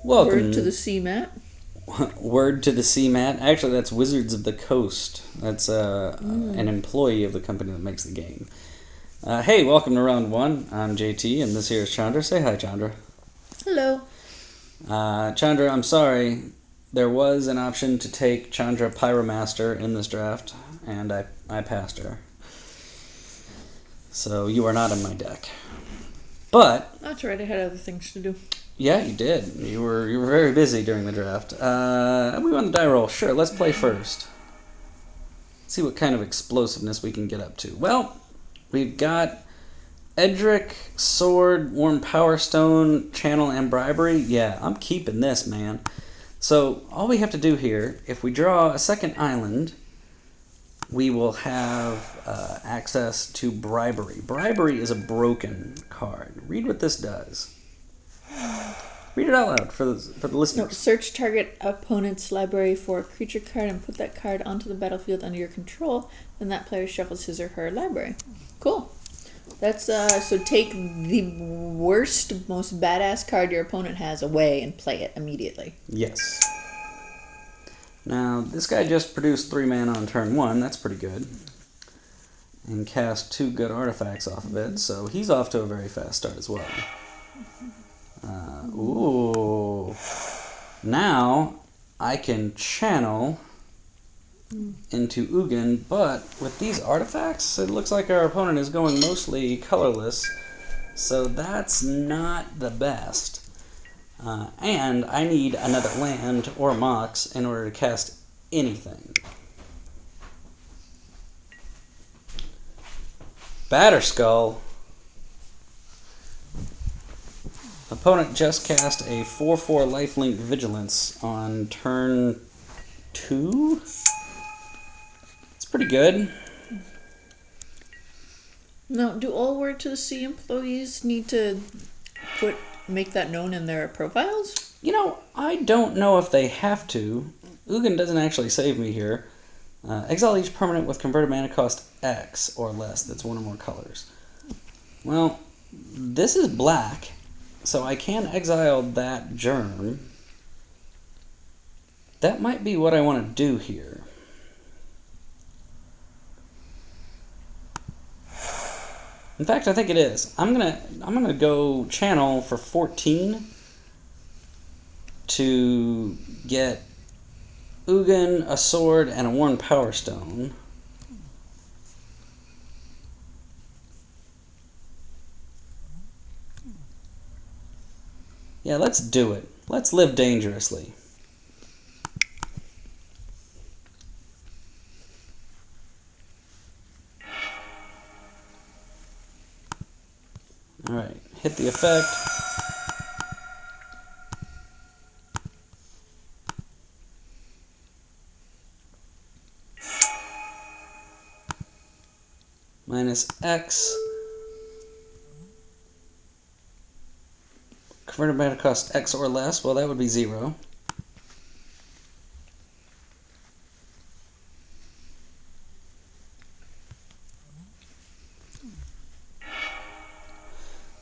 Welcome. Word to the sea, Matt. Word to the sea, Matt. Actually, that's Wizards of the Coast. That's an employee of the company that makes the game. Hey, welcome to round one. I'm JT, and this here is Chandra. Say hi, Chandra. Hello. Chandra, I'm sorry. There was an option to take Chandra Pyromaster in this draft, and I passed her. So you are not in my deck. But That's right. I had other things to do. yeah, you did. You were very busy during the draft. We won the die roll. Sure, let's play first. See what kind of explosiveness we can get up to. Well, we've got Edric, Sword, Warm Power Stone, Channel, and Bribery. Yeah, I'm keeping this, man. So all we have to do here, if we draw a second island, we will have access to Bribery. Bribery is a broken card. Read what this does. Read it out loud for the listeners. No, search target opponent's library for a creature card and put that card onto the battlefield under your control. Then that player shuffles his or her library. Cool. That's so take the worst, most badass card your opponent has away and play it immediately. Yes. Now, this guy just produced 3 mana on turn 1. That's pretty good. And cast 2 good artifacts off of it, so he's off to a very fast start as well. Ooh. Now, I can channel into Ugin, but with these artifacts, it looks like our opponent is going mostly colorless, so that's not the best. And I need another land or Mox in order to cast anything. Batterskull. Opponent just cast a 4/4 lifelink Vigilance on turn 2. It's pretty good. Now, do all Word to the Sea employees need to make that known in their profiles? You know, I don't know if they have to. Ugin doesn't actually save me here. Exile each permanent with converted mana cost X or less. That's one or more colors. Well, this is black, so I can exile that Germ. That might be what I want to do here. In fact, I think it is. I'm gonna go Channel for 14 to get Ugin, a Sword, and a Worn Power Stone. Yeah, let's do it. Let's live dangerously. Alright, hit the effect. Minus X. Converted mana cost X or less. Well, that would be 0.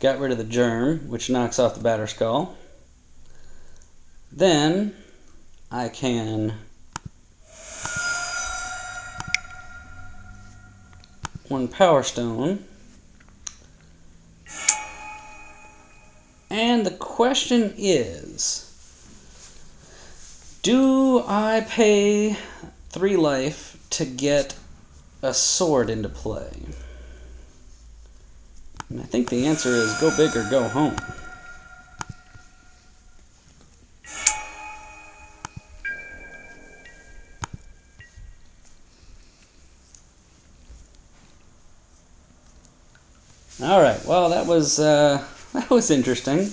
Got rid of the Germ, which knocks off the Batterskull. Then I can one Power Stone. And the question is, do I pay 3 life to get a Sword into play? And I think the answer is go big or go home. Alright, well that was interesting.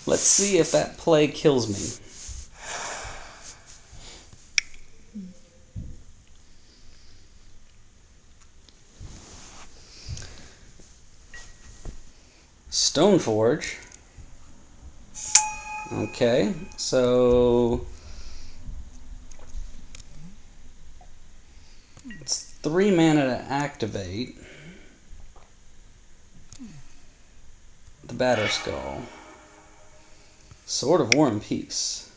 Let's see if that play kills me. Stoneforge. Okay, so it's 3 mana to activate the Batterskull. Sword of War and Peace.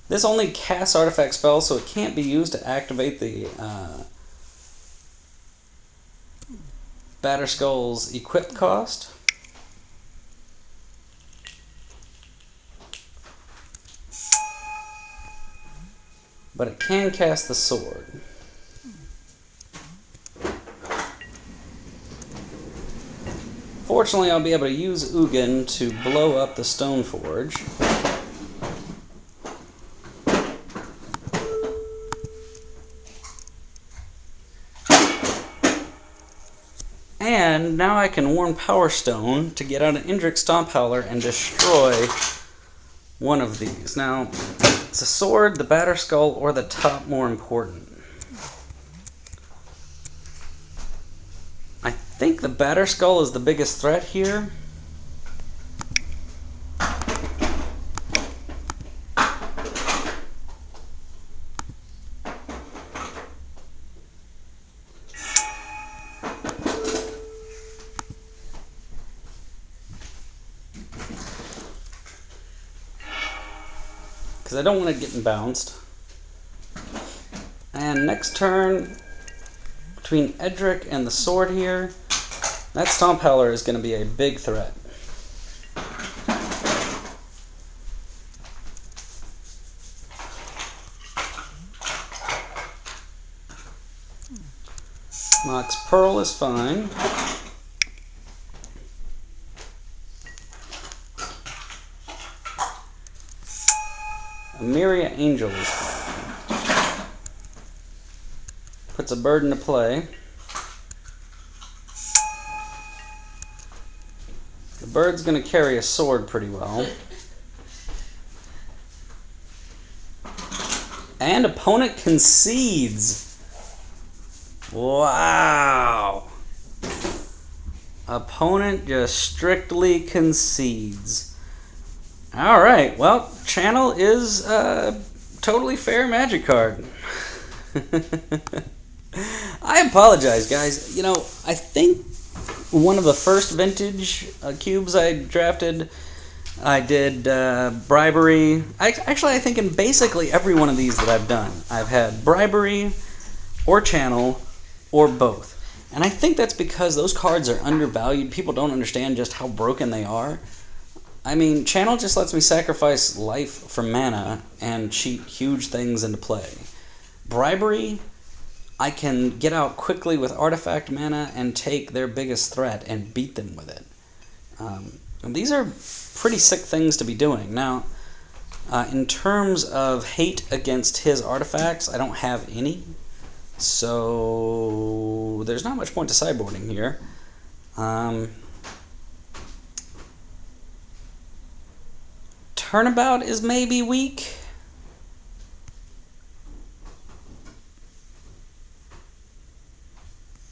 This only casts artifact spells, so it can't be used to activate the Batterskull's equip cost. But it can cast the sword. Fortunately, I'll be able to use Ugin to blow up the Stone Forge. And now I can warn Power Stone to get out an Indrik Stomp Howler and destroy one of these. Now, is the sword, the Batterskull, or the top more important? I think the Batterskull is the biggest threat here. Because I don't want it getting bounced. And next turn, between Edric and the sword here, that Stomp Howler is going to be a big threat. Mox Pearl is fine. Myria Angel is fine. Puts a bird into play. The bird's going to carry a sword pretty well. And opponent concedes. Wow. Opponent just strictly concedes. All right, well, Channel is a totally fair Magic card. I apologize, guys. You know, I think one of the first vintage cubes I drafted, I did Bribery. Actually, I think in basically every one of these that I've done, I've had Bribery or Channel or both. And I think that's because those cards are undervalued. People don't understand just how broken they are. I mean, Channel just lets me sacrifice life for mana and cheat huge things into play. Bribery, I can get out quickly with artifact mana and take their biggest threat and beat them with it. And these are pretty sick things to be doing. Now, in terms of hate against his artifacts, I don't have any. So there's not much point to sideboarding here. Turnabout is maybe weak.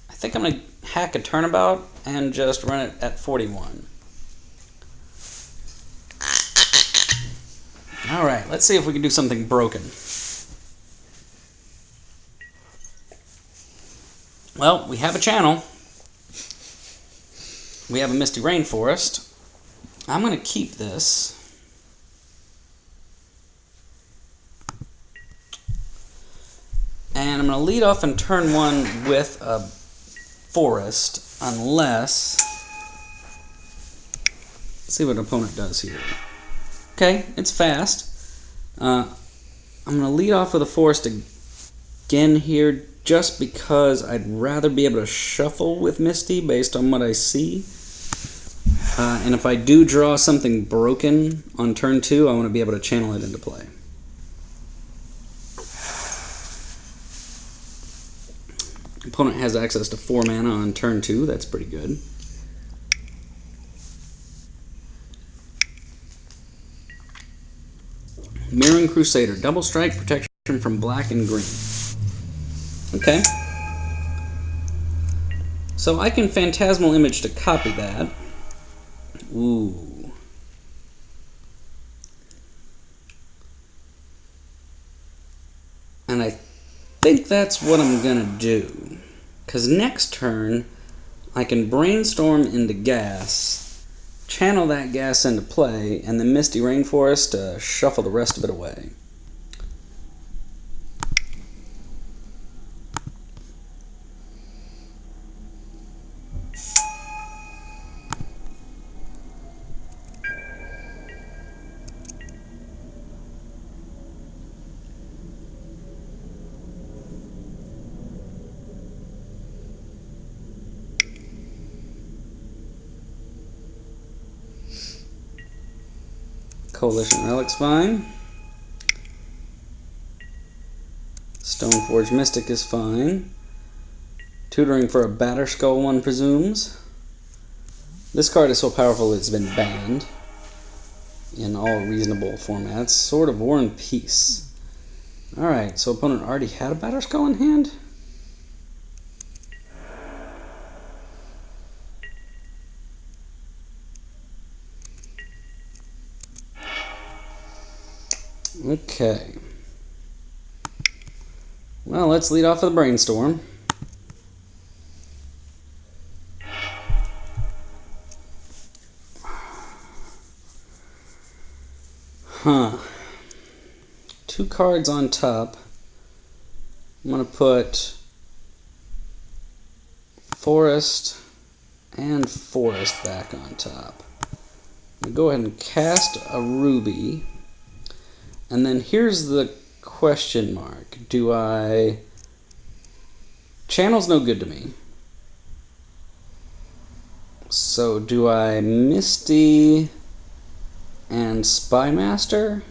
I think I'm going to hack a Turnabout and just run it at 41. Alright, let's see if we can do something broken. Well, we have a Channel. We have a Misty Rainforest. I'm going to keep this. And I'm going to lead off in turn one with a forest, unless... Let's see what opponent does here. Okay, it's fast. I'm going to lead off with a forest again here, just because I'd rather be able to shuffle with Misty based on what I see. And if I do draw something broken on turn two, I want to be able to channel it into play. Opponent has access to 4 mana on turn 2. That's pretty good. Mirroring Crusader. Double strike, protection from black and green. Okay. So I can Phantasmal Image to copy that. Ooh. And I think that's what I'm going to do. Because next turn, I can brainstorm into gas, channel that gas into play, and then Misty Rainforest to shuffle the rest of it away. Coalition Relic's fine. Stoneforge Mystic is fine. Tutoring for a Batterskull, one presumes. This card is so powerful it's been banned in all reasonable formats. Sword of War and Peace. Alright, so opponent already had a Batterskull in hand? Okay. Well, let's lead off with a brainstorm. Two cards on top. I'm going to put Forest and Forest back on top. I'm going to go ahead and cast a Ruby. And then here's the question mark. Do I... Channel's no good to me. So do I Misty and Spymaster?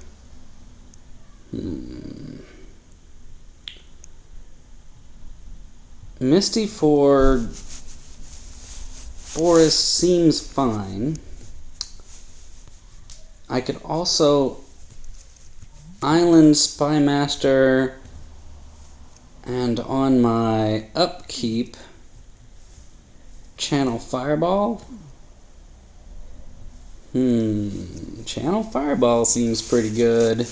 Misty for Forest seems fine. I could also Island Spymaster, and on my upkeep, channel Fireball. Channel Fireball seems pretty good.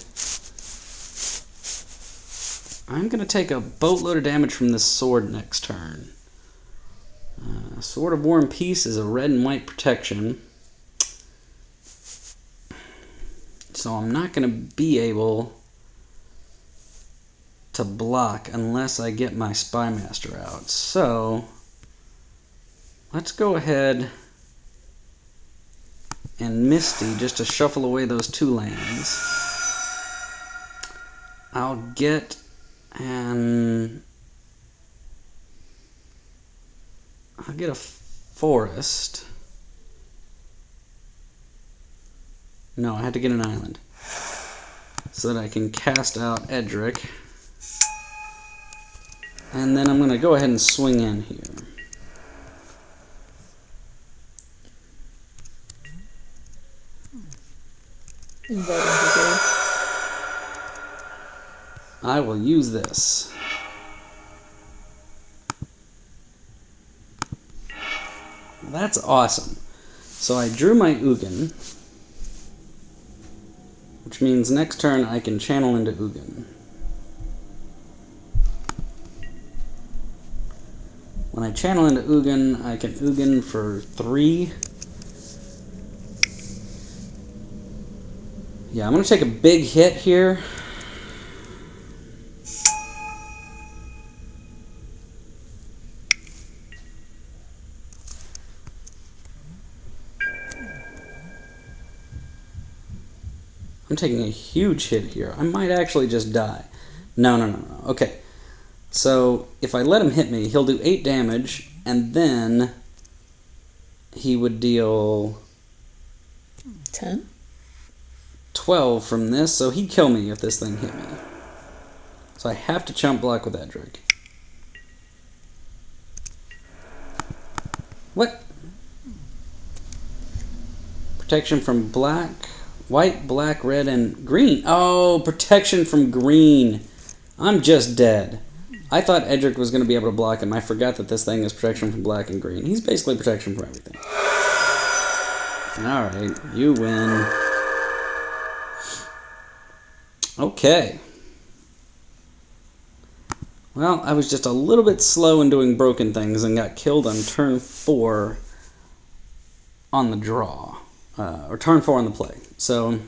I'm going to take a boatload of damage from this sword next turn. Sword of War and Peace is a red and white protection. So I'm not going to be able to block unless I get my Spymaster out. So let's go ahead and Misty just to shuffle away those two lands. I'll get a Forest. No, I had to get an island so that I can cast out Edric. And then I'm going to go ahead and swing in here. I will use this. That's awesome. So I drew my Ugin, which means next turn I can channel into Ugin. When I channel into Ugin, I can Ugin for 3. Yeah, I'm going to take a big hit here. I'm taking a huge hit here. I might actually just die. No. Okay. So, if I let him hit me, he'll do 8 damage, and then he would deal 10? 12 from this, so he'd kill me if this thing hit me. So I have to chump block with Edric. What? Protection from black, white, black, red, and green. Oh, protection from green. I'm just dead. I thought Edric was going to be able to block him. I forgot that this thing is protection from black and green. He's basically protection from everything. Alright, you win. Okay. Well, I was just a little bit slow in doing broken things and got killed on turn 4 on the draw. Or turn 4 on the play. So,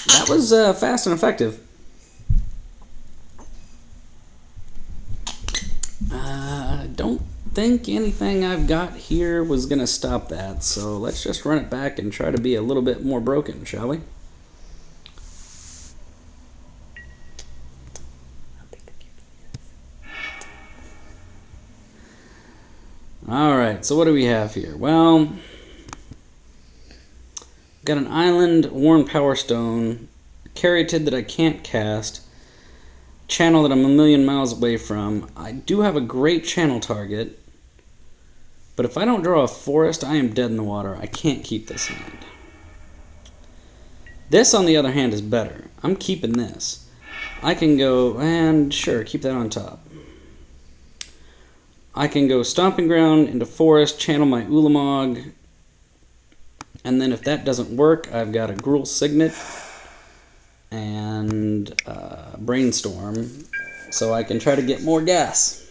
that was fast and effective. I don't think anything I've got here was going to stop that. So, let's just run it back and try to be a little bit more broken, shall we? Alright, so what do we have here? Well, got an island, Worn Power Stone, Caryatid that I can't cast, channel that I'm a million miles away from. I do have a great channel target, but if I don't draw a forest, I am dead in the water. I can't keep this hand. This, on the other hand, is better. I'm keeping this. I can go, and sure, keep that on top. I can go Stomping Ground into Forest, channel my Ulamog, and then if that doesn't work, I've got a Gruul Signet and Brainstorm, so I can try to get more gas.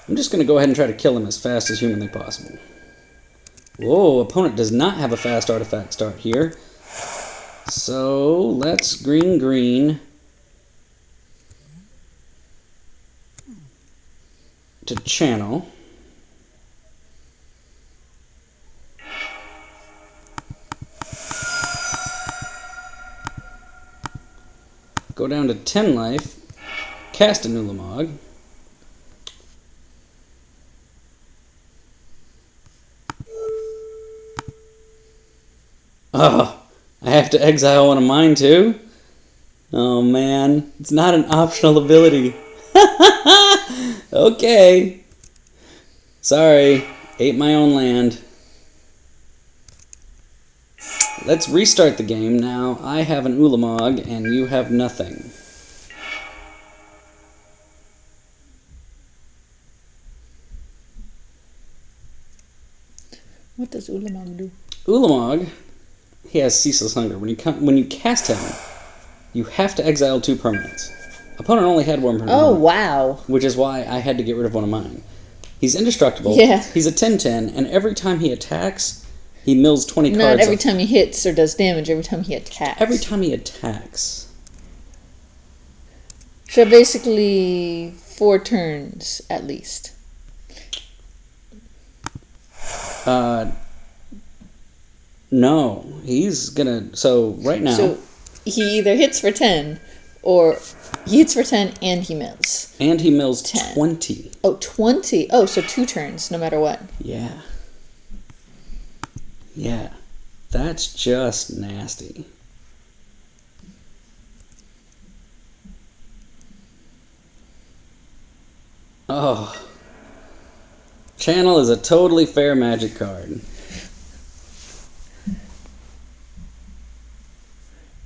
I'm just going to go ahead and try to kill him as fast as humanly possible. Whoa, opponent does not have a fast artifact start here. So, let's green to channel. Go down to 10 life, cast a Ulamog. Oh, I have to exile one of mine too? Oh man, it's not an optional ability. Okay. Sorry, ate my own land. Let's restart the game now. I have an Ulamog and you have nothing. What does Ulamog do? Ulamog, he has Ceaseless Hunger. When you cast him, you have to exile 2 permanents. Opponent only had 1 permanent. Oh, wow. Which is why I had to get rid of one of mine. He's indestructible. Yeah. He's a 10/10, and every time he attacks, he mills 20 cards. Not every time he hits or does damage, every time he attacks. Every time he attacks. So basically 4 turns at least. No. He's gonna... So, right now... So he either hits for 10, or he hits for 10 and he mills. And he mills 10. 20. Oh, 20. Oh, so 2 turns, no matter what. Yeah. Yeah. That's just nasty. Oh. Channel is a totally fair Magic card.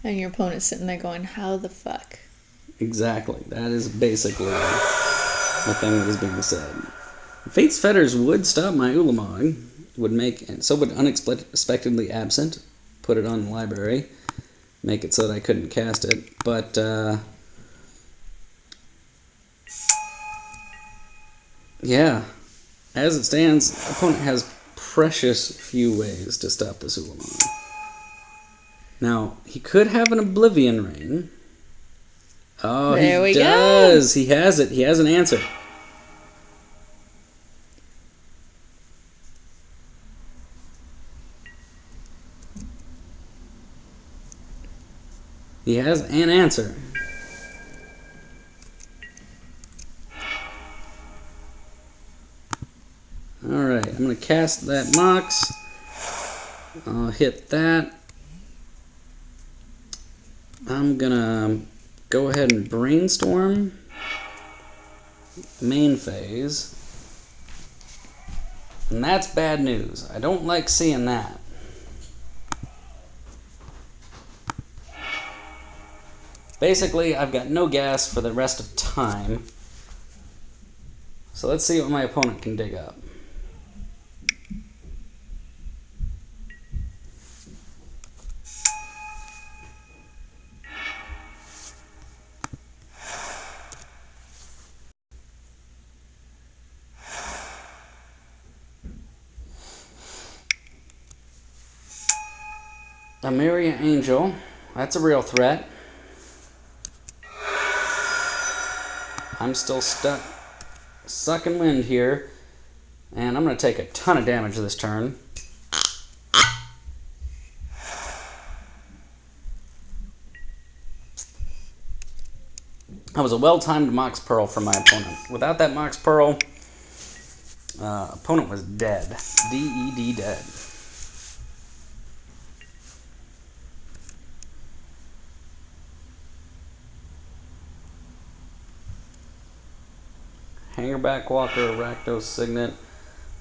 And your opponent's sitting there going, how the fuck? Exactly. That is basically the thing that is being said. Fate's Fetters would stop my Ulamog. Would make, and so would Unexpectedly Absent. Put it on the library. Make it so that I couldn't cast it. But, yeah. As it stands, opponent has precious few ways to stop this Ulamog. Now, he could have an Oblivion Ring. Oh, there he we does. Go. He has it. He has an answer. He has an answer. Alright, I'm going to cast that Mox. I'll hit that. I'm going to go ahead and Brainstorm. Main phase. And that's bad news. I don't like seeing that. Basically, I've got no gas for the rest of time. So let's see what my opponent can dig up. A Myria Angel. That's a real threat. I'm still stuck, sucking wind here. And I'm going to take a ton of damage this turn. That was a well-timed Mox Pearl from my opponent. Without that Mox Pearl, opponent was dead. D-E-D dead. Hangerback Walker, Rakdos Signet.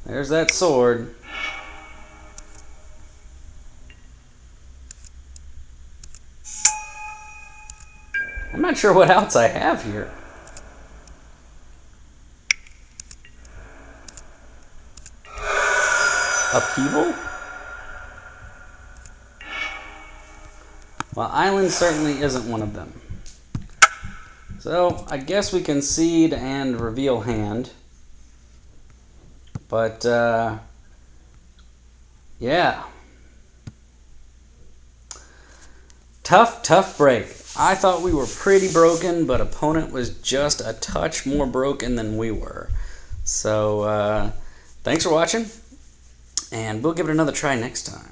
There's that sword. I'm not sure what else I have here. Upheaval? Well, Island certainly isn't one of them. So, I guess we concede and reveal hand. But, yeah. Tough break. I thought we were pretty broken, but opponent was just a touch more broken than we were. So, thanks for watching, and we'll give it another try next time.